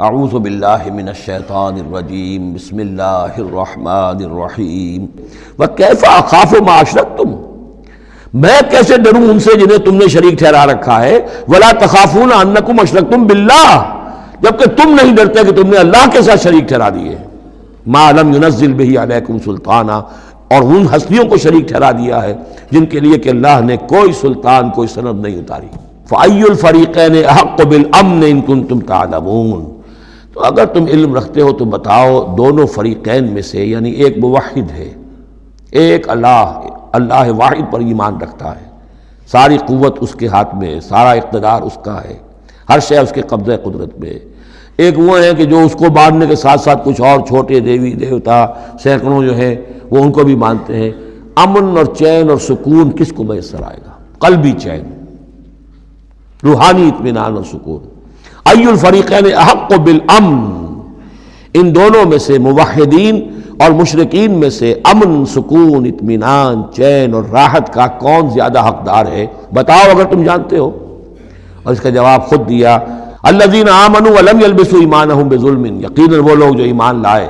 اعوذ باللہ من الشیطان الرجیم بسم اللہ الرحمن الرحیم وکیف اخاف ما اشرکتم، میں کیسے ڈروں ان سے جنہیں تم نے شریک ٹھہرا رکھا ہے، ولا تخافون انکم اشرکتم باللہ، جبکہ تم نہیں ڈرتے کہ تم نے اللہ کے ساتھ شریک ٹھہرا دیے، ما لم ينزل به علیکم سلطانا، اور ان ہستیوں کو شریک ٹھہرا دیا ہے جن کے لیے کہ اللہ نے کوئی سلطان کوئی سند نہیں اتاری۔ فأی الفریقین احق بالامن ان کنتم تعلمون، تو اگر تم علم رکھتے ہو تو بتاؤ دونوں فریقین میں سے، یعنی ایک موحد ہے، ایک اللہ واحد پر ایمان رکھتا ہے، ساری قوت اس کے ہاتھ میں ہے، سارا اقتدار اس کا ہے، ہر شے اس کے قبضہ قدرت میں ہے۔ ایک وہ ہے کہ جو اس کو ماننے کے ساتھ ساتھ کچھ اور چھوٹے دیوی دیوتا سینکڑوں جو ہیں وہ ان کو بھی مانتے ہیں۔ امن اور چین اور سکون کس کو میسر آئے گا؟ قلبی چین، روحانی اطمینان اور سکون۔ ای الفریقین احق بالامن، ان دونوں میں سے موحدین اور مشرکین میں سے امن، سکون، اطمینان، چین اور راحت کا کون زیادہ حقدار ہے؟ بتاؤ اگر تم جانتے ہو۔ اور اس کا جواب خود دیا، الذین آمنوا ولم یلبسوا ایمانہم بظلم، یقیناً وہ لوگ جو ایمان لائے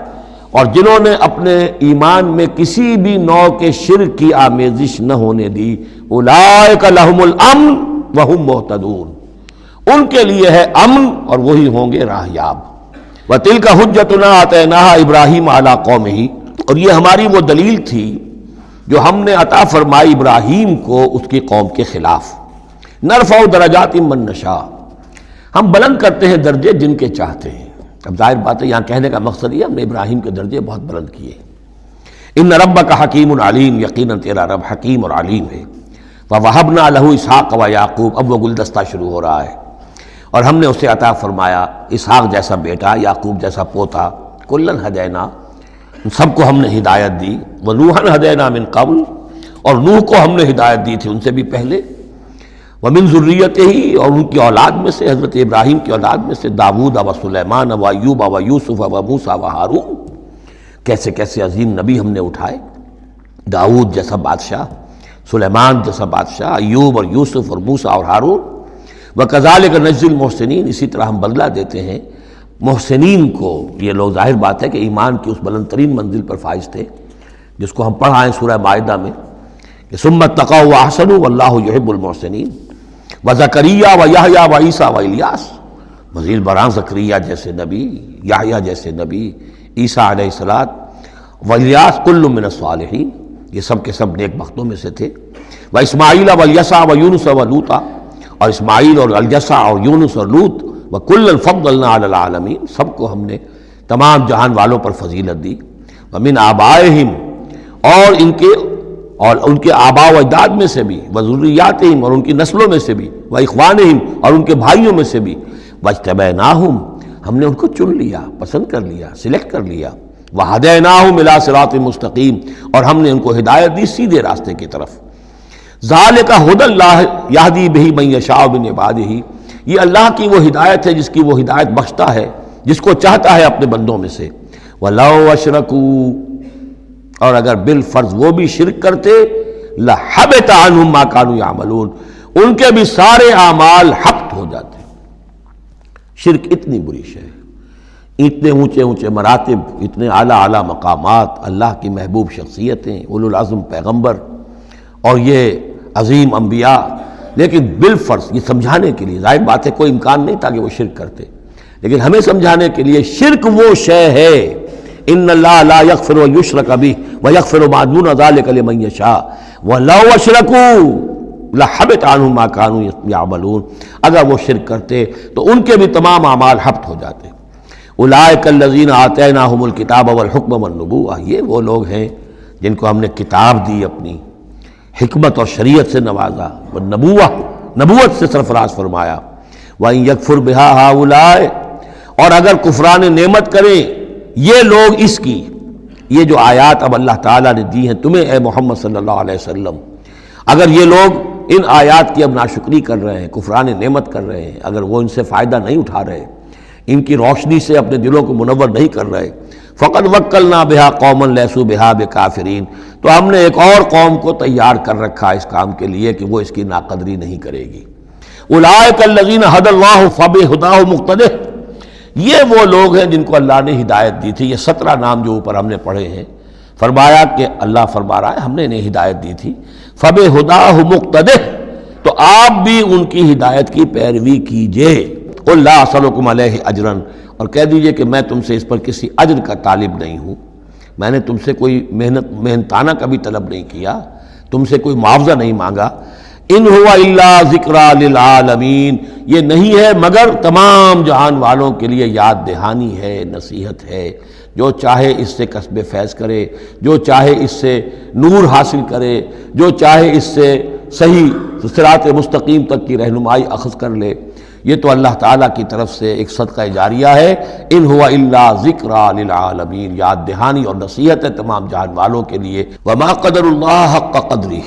اور جنہوں نے اپنے ایمان میں کسی بھی نوع کے شرک کی آمیزش نہ ہونے دی، اولئک لہم الامن وہم مہتدون، ان کے لیے ہے امن اور وہی ہوں گے راہ یاب۔ وَتِلْكَ حُجَّتُنَا آتَيْنَاهَا إِبْرَاهِيمَ عَلَىٰ قَوْمِهِ، اور یہ ہماری وہ دلیل تھی جو ہم نے عطا فرمائی ابراہیم کو اس کی قوم کے خلاف۔ نرفع درجات من نشاء، ہم بلند کرتے ہیں درجے جن کے چاہتے ہیں۔ اب ظاہر بات ہے یہاں کہنے کا مقصد یہ ہم نے ابراہیم کے درجے بہت بلند کیے۔ ان ربک حکیم علیم، یقیناً تیرا رب حکیم اور علیم ہے۔ وَوَهَبْنَا لَهُ اسحاق وَيَعْقُوب، اب وہ گلدستہ شروع ہو رہا ہے، اور ہم نے اسے عطا فرمایا اسحاق جیسا بیٹا، یعقوب جیسا پوتا، کلن ہدینا، سب کو ہم نے ہدایت دی، وَنُوحًا ہدینا من قبل، اور نوح کو ہم نے ہدایت دی تھی ان سے بھی پہلے، ومن ذریتہ، اور ان کی اولاد میں سے، حضرت ابراہیم کی اولاد میں سے، داود و سلیمان و ایوب و یوسف و موسیٰ و ہارون، کیسے کیسے عظیم نبی ہم نے اٹھائے، داود جیسا بادشاہ، سلیمان جیسا بادشاہ، ایوب اور یوسف اور موسیٰ اور ہارون۔ وَكَذَلِكَ نَجْزِي الْمُحْسِنِينَ، اسی طرح ہم بدلہ دیتے ہیں محسنین کو۔ یہ لوگ ظاہر بات ہے کہ ایمان کی اس بلند ترین منزل پر فائز تھے جس کو ہم پڑھا ہے سورہ مائدہ میں کہ ثُمَّ اتَّقَوْا وَأَحْسَنُوا وَاللَّهُ يُحِبُّ الْمُحْسِنِينَ۔ وَزَكَرِيَّا وَيَحْيَا وَعِیسیٰ وَإِلیاس، مزید برآں زکریا جیسے نبی، یحییٰ جیسے نبی، عیسیٰ علیہ السلام، وإلیاس کل من الصالحین، یہ سب کے سب نیک بختوں میں سے تھے۔ وإسماعیل وَالْیسع وَیونس وَلوطا، اور اسماعیل اور الیسع اور یونس اور لوط، وَكُلًّا فَضَّلْنَا عَلَى الْعَالَمِینَ، سب کو ہم نے تمام جہان والوں پر فضیلت دی۔ وَمِنْ آبائِهِمْ، اور ان کے آباء و اجداد میں سے بھی، وَذُرِّيَّاتِهِمْ، اور ان کی نسلوں میں سے بھی، وَإِخْوَانِهِمْ، اور ان کے بھائیوں میں سے بھی، وَاجْتَبَيْنَاهُمْ، ہم نے ان کو چن لیا، پسند کر لیا، سلیکٹ کر لیا، وَهَدَيْنَاهُمْ إِلَىٰ صِرَاطٍ مُسْتَقِيمٍ، اور ہم نے ان کو ہدایت دی سیدھے راستے کی طرف۔ ذالک ھدی اللہ یہدی بہ من یشاء من عبادہ، یہ اللہ کی وہ ہدایت ہے جس کی وہ ہدایت بخشتا ہے جس کو چاہتا ہے اپنے بندوں میں سے۔ ولو اشرکوا، اور اگر بالفرض وہ بھی شرک کرتے، لحبط عنہم ما کانوا یعملون، ان کے بھی سارے اعمال حبط ہو جاتے۔ شرک اتنی بری شے ہے، اتنے اونچے اونچے مراتب، اتنے اعلیٰ اعلیٰ مقامات، اللہ کی محبوب شخصیتیں، اولو العزم پیغمبر اور یہ عظیم انبیاء، لیکن بالفرض یہ سمجھانے کے لیے، ظاہر بات ہے کوئی امکان نہیں تھا کہ وہ شرک کرتے، لیکن ہمیں سمجھانے کے لیے شرک وہ شے ہے، ان اللہ لا یغفر یشرک بہ ویغفر ما دون ذلک لمن یشاء ولو اشرکوا لحبط عنہم ما کانوا یعملون، اگر وہ شرک کرتے تو ان کے بھی تمام اعمال حبط ہو جاتے۔ اولئک الذین آتیناہم الکتاب والحکم والنبوۃ، یہ وہ لوگ ہیں جن کو ہم نے کتاب دی، اپنی حکمت اور شریعت سے نوازا، نبوت سے سرفراز فرمایا۔ وَإِن يَكْفُرْ بِهَا هَؤُلَاءِ، اور اگر کفران نعمت کریں یہ لوگ اس کی، یہ جو آیات اب اللہ تعالیٰ نے دی ہیں تمہیں اے محمد صلی اللہ علیہ وسلم، اگر یہ لوگ ان آیات کی اب ناشکری کر رہے ہیں، کفران نعمت کر رہے ہیں، اگر وہ ان سے فائدہ نہیں اٹھا رہے، ان کی روشنی سے اپنے دلوں کو منور نہیں کر رہے، فقد وکلنا بہا قوما لیسوا بہا بکافرین، تو ہم نے ایک اور قوم کو تیار کر رکھا اس کام کے لیے کہ وہ اس کی ناقدری نہیں کرے گی۔ اولئک الذین ھدی اللہ فبہداہ مقتدہ، یہ وہ لوگ ہیں جن کو اللہ نے ہدایت دی تھی۔ یہ 17 نام جو اوپر ہم نے پڑھے ہیں، فرمایا کہ اللہ فرما رہا ہے ہم نے انہیں ہدایت دی تھی، فَبِهُدَاهُ مُقْتَدِهْ، تو آپ بھی ان کی ہدایت کی پیروی کیجئے۔ قُلْ لَا أَسْأَلُكُمْ عَلَيْهِ أَجْرًا، اور کہہ دیجئے کہ میں تم سے اس پر کسی اجر کا طالب نہیں ہوں، میں نے تم سے کوئی محنتانہ کبھی طلب نہیں کیا، تم سے کوئی معاوضہ نہیں مانگا۔ ان هو الا ذکری للعالمین، یہ نہیں ہے مگر تمام جہان والوں کے لیے یاد دہانی ہے، نصیحت ہے۔ جو چاہے اس سے کسب فیض کرے، جو چاہے اس سے نور حاصل کرے، جو چاہے اس سے صحیح صراط مستقیم تک کی رہنمائی اخذ کر لے، یہ تو اللہ تعالیٰ کی طرف سے ایک صدقہ جاریہ ہے۔ ان هو الا ذکری للعالمین، یاد دہانی اور نصیحت ہے تمام جہان والوں کے لیے۔ وما قدر اللہ حق قدرہ،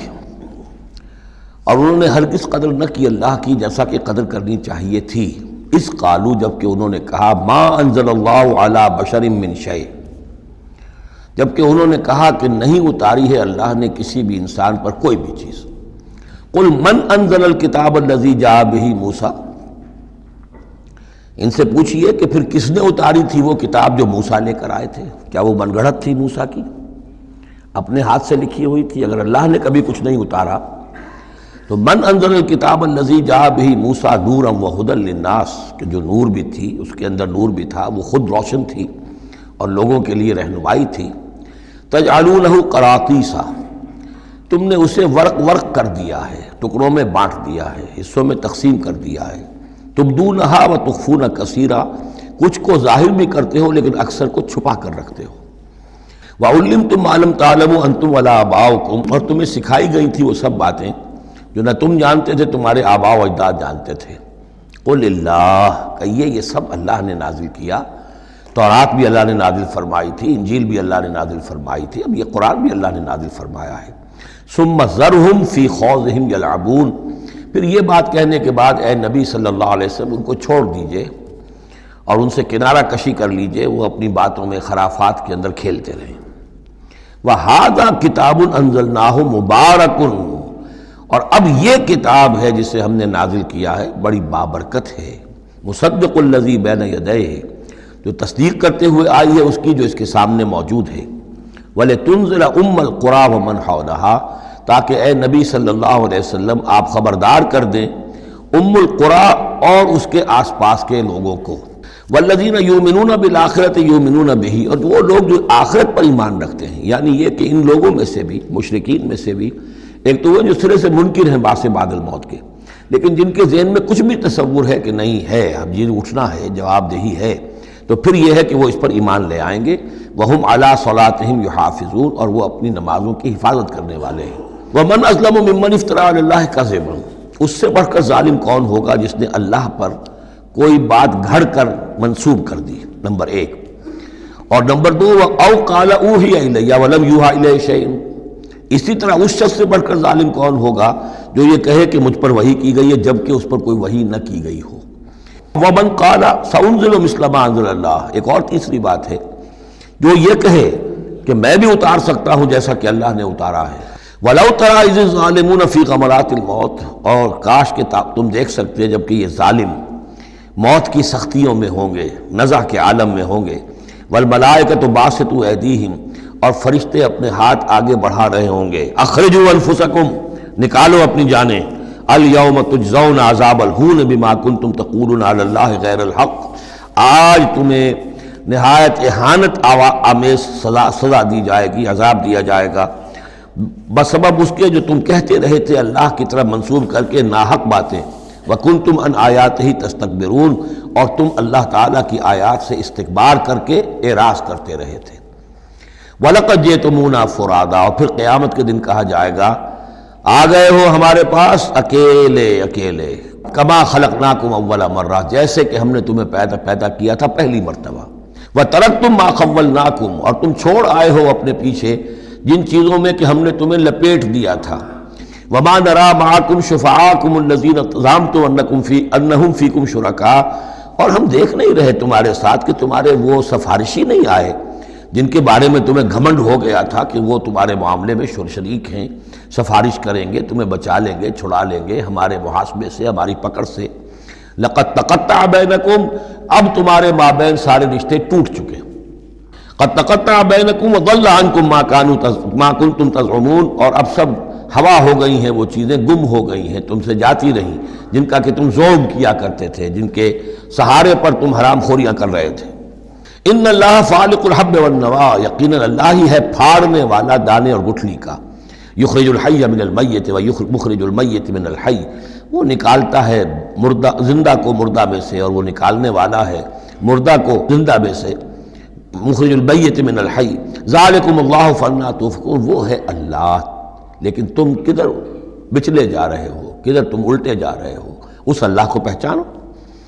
اور انہوں نے ہرگز قدر نہ کی اللہ کی جیسا کہ قدر کرنی چاہیے تھی۔ اس قالو، جبکہ انہوں نے کہا ما انزل اللہ علی بشر من شیء، جبکہ انہوں نے کہا کہ نہیں اتاری ہے اللہ نے کسی بھی انسان پر کوئی بھی چیز۔ قل من انزل الکتاب الذی جاء بہ موسیٰ، ان سے پوچھئے کہ پھر کس نے اتاری تھی وہ کتاب جو موسیٰ لے کر آئے تھے؟ کیا وہ من گھڑت تھی موسیٰ کی؟ اپنے ہاتھ سے لکھی ہوئی تھی؟ اگر اللہ نے کبھی کچھ نہیں اتارا تو من انزل الکتاب الذی جاء بہ موسیٰ نورا وہدی للناس، کہ جو نور بھی تھی، اس کے اندر نور بھی تھا، وہ خود روشن تھی اور لوگوں کے لیے رہنمائی تھی۔ تجعلونہ قراطیسا، تم نے اسے ورق ورق کر دیا ہے، ٹکڑوں میں بانٹ دیا ہے، حصوں میں تقسیم کر دیا ہے۔ تبدونہا وتخفون کثیرا، کچھ کو ظاہر بھی کرتے ہو لیکن اکثر کو چھپا کر رکھتے ہو۔ وعلمتم ما لم تعلموا انتم ولا آباؤکم، اور تمہیں سکھائی گئی تھی وہ سب باتیں جو نہ تم جانتے تھے تمہارے آباء و اجداد جانتے تھے۔ قل اللہ، کہیے یہ سب اللہ نے نازل کیا، تورات بھی اللہ نے نازل فرمائی تھی، انجیل بھی اللہ نے نازل فرمائی تھی، اب یہ قرآن بھی اللہ نے نازل فرمایا ہے۔ ثم ذرہم فی خوضہم یلعبون، پھر یہ بات کہنے کے بعد اے نبی صلی اللہ علیہ وسلم ان کو چھوڑ دیجئے اور ان سے کنارہ کشی کر لیجئے، وہ اپنی باتوں میں خرافات کے اندر کھیلتے رہیں۔ وَهَذَا كِتَابٌ أَنزَلْنَاهُ مُبَارَكٌ، اور اب یہ کتاب ہے جسے ہم نے نازل کیا ہے بڑی بابرکت ہے۔ مصدق الذی بین یدیہ، جو تصدیق کرتے ہوئے آئی ہے اس کی جو اس کے سامنے موجود ہے۔ وَلِتُنذِرَ أُمَّ الْقُرَىٰ وَمَنْ حَوْلَهَا، تاکہ اے نبی صلی اللہ علیہ وسلم آپ خبردار کر دیں ام القریٰ اور اس کے آس پاس کے لوگوں کو۔ وَالَّذِينَ يُؤْمِنُونَ بِالْآخِرَةِ يُؤْمِنُونَ بِهِ، اور وہ لوگ جو آخرت پر ایمان رکھتے ہیں، یعنی یہ کہ ان لوگوں میں سے بھی، مشرکین میں سے بھی، ایک تو وہ جو سرے سے منکر ہیں باس بعد الموت کے، لیکن جن کے ذہن میں کچھ بھی تصور ہے کہ نہیں ہے، اب یہ اٹھنا ہے، جواب دہی ہے، تو پھر یہ ہے کہ وہ اس پر ایمان لے آئیں گے۔ وَهُمْ عَلَىٰ صَلَاتِهِمْ يُحَافِظُونَ، اور وہ اپنی نمازوں کی حفاظت کرنے والے ہیں۔ وَمَنْ أَظْلَمُ مِمَّنِ افْتَرَىٰ عَلَى اللَّهِ كَذِبًا، اس سے بڑھ کر ظالم کون ہوگا جس نے اللہ پر کوئی بات گھڑ کر منسوب کر دی، نمبر 1۔ اور نمبر 2، أَوْ قَالَ أُوحِيَ إِلَيَّ وَلَمْ يُوحَىٰ إِلَيْهِ شَيْءٌ، اسی طرح اس شخص سے بڑھ کر ظالم کون ہوگا جو یہ کہے کہ مجھ پر وحی کی گئی ہے جبکہ اس پر کوئی وحی نہ کی گئی ہو۔ وَمَنْ قَالَ سَأُنزِلُ مِثْلَ مَا أَنزَلَ اللَّهُ، ایک اور تیسری بات ہے جو یہ کہے کہ میں بھی اتار سکتا ہوں جیسا کہ اللہ نے اتارا ہے۔ وَلَوْ تَرَىٰ إِذِ الظَّالِمُونَ فِي غَمَرَاتِ الْمَوْتِ، اور کاش کہ تم دیکھ سکتے جبکہ یہ ظالم موت کی سختیوں میں ہوں گے، نزع کے عالم میں ہوں گے۔ وَالْمَلَائِكَةُ بَاسِطُو أَيْدِيهِمْ، اور فرشتے اپنے ہاتھ آگے بڑھا رہے ہوں گے۔ اخرجوا انفسکم، نکالو اپنی جانیں۔ الیوم تجزون عذاب الہون بما کنتم تقولون علی اللہ غیر الحق، آج تمہیں نہایت اہانت آمیز سزا دی جائے گی، عذاب دیا جائے گا بسبب اس کے جو تم کہتے رہے تھے اللہ کی طرف منسوب کر کے ناحق باتیں۔ وکنتم عن آیاتہ تستکبرون، اور تم اللہ تعالیٰ کی آیات سے استکبار کر کے اعراض کرتے رہے تھے۔ وَلَقَدْ جِئْتُمُونَا فُرَادَىٰ، اور پھر قیامت کے دن کہا جائے گا آ گئے ہو ہمارے پاس اکیلے اکیلے، کما خلقناکم اول مرہ، جیسے کہ ہم نے تمہیں پیدا کیا تھا پہلی مرتبہ۔ وَتَرَكْتُم مَّا خَوَّلْنَاكُمْ، اور تم چھوڑ آئے ہو اپنے پیچھے جن چیزوں میں کہ ہم نے تمہیں لپیٹ دیا تھا۔ وَمَا نَرَىٰ مَعَكُمْ شُفَعَاءَكُمُ الَّذِينَ زَعَمْتُمْ أَنَّهُمْ فِيكُمْ شُرَكَاء، اور ہم دیکھ نہیں رہے تمہارے ساتھ کہ تمہارے وہ سفارشی نہیں آئے جن کے بارے میں تمہیں گھمنڈ ہو گیا تھا کہ وہ تمہارے معاملے میں شریک ہیں، سفارش کریں گے، تمہیں بچا لیں گے، چھڑا لیں گے ہمارے محاسبے سے، ہماری پکڑ سے۔ لقد تقطع بینکم، اب تمہارے مابین سارے رشتے ٹوٹ چکے، قد تقطع بینکم وضل عنکم ما کنتم تزعمون، اور اب سب ہوا ہو گئی ہیں، وہ چیزیں گم ہو گئی ہیں، تم سے جاتی رہیں جن کا کہ تم زوم کیا کرتے تھے، جن کے سہارے پر تم حرام خوریاں کر رہے تھے۔ ان اللہ فالق الحب والنوا، یقیناً اللہ ہی ہے پھاڑنے والا دانے اور گٹھلی کا، یخرج الحی من المیت ومخرج المیت من الحی، وہ نکالتا ہے مردہ زندہ کو مردہ میں سے، اور وہ نکالنے والا ہے مردہ کو زندہ میں سے، مخرج المیت من الحی، ذالکم اللہ فانا توفقون، وہ ہے اللہ، لیکن تم کدھر بچلے جا رہے ہو، کدھر تم الٹے جا رہے ہو، اس اللہ کو پہچانو۔